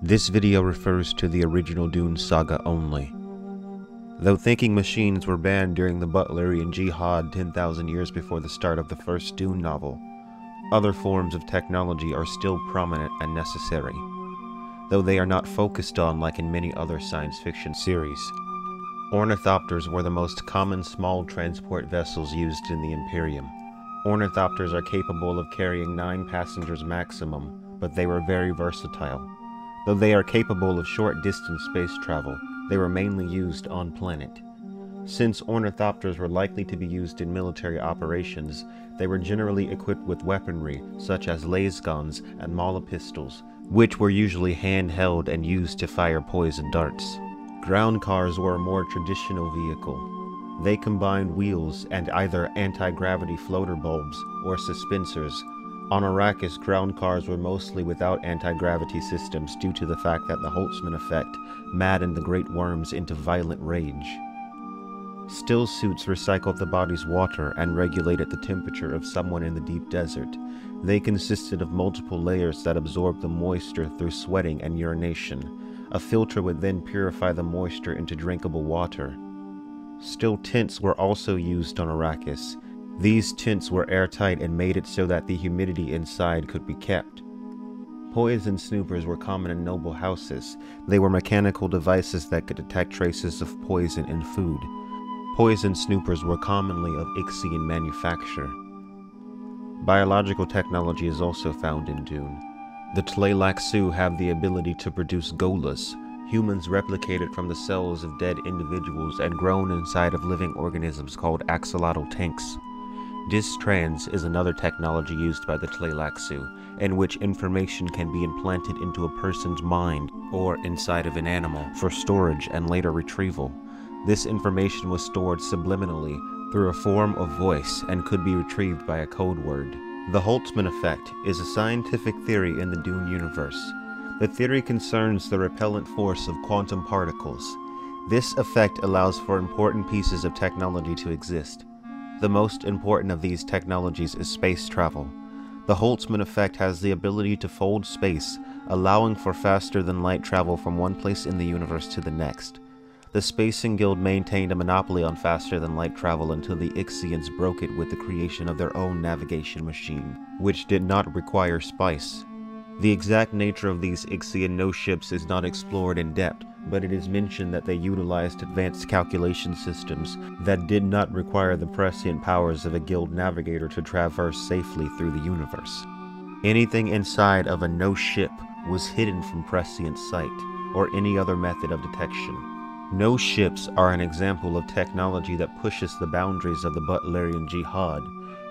This video refers to the original Dune saga only. Though thinking machines were banned during the Butlerian Jihad 10,000 years before the start of the first Dune novel, other forms of technology are still prominent and necessary, though they are not focused on like in many other science fiction series. Ornithopters were the most common small transport vessels used in the Imperium. Ornithopters are capable of carrying 9 passengers maximum, but they were very versatile. Though they are capable of short-distance space travel, they were mainly used on planet. Since ornithopters were likely to be used in military operations, they were generally equipped with weaponry such as lasguns and mala pistols, which were usually handheld and used to fire poison darts. Groundcars were a more traditional vehicle. They combined wheels and either anti-gravity floater bulbs or suspensors. On Arrakis, groundcars were mostly without anti-gravity systems due to the fact that the Holtzman Effect maddened the great worms into violent rage. Still suits recycled the body's water and regulated the temperature of someone in the deep desert. They consisted of multiple layers that absorbed the moisture through sweating and urination. A filter would then purify the moisture into drinkable water. Still tents were also used on Arrakis. These tents were airtight and made it so that the humidity inside could be kept. Poison snoopers were common in noble houses. They were mechanical devices that could detect traces of poison in food. Poison snoopers were commonly of Ixian manufacture. Biological technology is also found in Dune. The Tleilaxu have the ability to produce golas, humans replicated from the cells of dead individuals and grown inside of living organisms called axolotl tanks. Distrans is another technology used by the Tleilaxu, in which information can be implanted into a person's mind or inside of an animal for storage and later retrieval. This information was stored subliminally through a form of voice and could be retrieved by a code word. The Holtzman Effect is a scientific theory in the Dune universe. The theory concerns the repellent force of quantum particles. This effect allows for important pieces of technology to exist. The most important of these technologies is space travel. The Holtzman Effect has the ability to fold space, allowing for faster-than-light travel from one place in the universe to the next. The Spacing Guild maintained a monopoly on faster-than-light travel until the Ixians broke it with the creation of their own navigation machine, which did not require spice. The exact nature of these Ixian no-ships is not explored in depth, but it is mentioned that they utilized advanced calculation systems that did not require the prescient powers of a guild navigator to traverse safely through the universe. Anything inside of a no-ship was hidden from prescient sight, or any other method of detection. No-ships are an example of technology that pushes the boundaries of the Butlerian Jihad.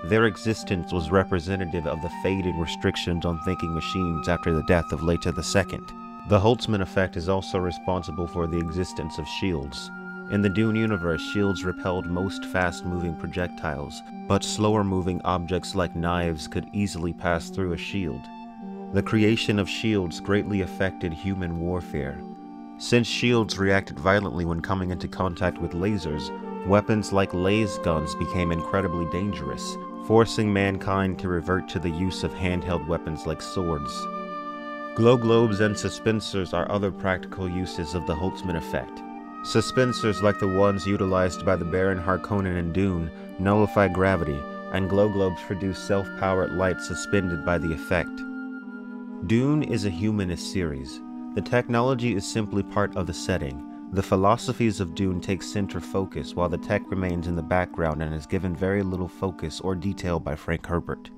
Their existence was representative of the fading restrictions on thinking machines after the death of Leto II. The Holtzman Effect is also responsible for the existence of shields. In the Dune universe, shields repelled most fast-moving projectiles, but slower-moving objects like knives could easily pass through a shield. The creation of shields greatly affected human warfare. Since shields reacted violently when coming into contact with lasers, weapons like lasguns became incredibly dangerous, forcing mankind to revert to the use of handheld weapons like swords. Glow globes and suspensors are other practical uses of the Holtzman Effect. Suspensors like the ones utilized by the Baron Harkonnen in Dune nullify gravity, and glow globes produce self-powered light suspended by the effect. Dune is a humanist series. The technology is simply part of the setting. The Philosophies of Dune take center focus while the tech remains in the background and is given very little focus or detail by Frank Herbert.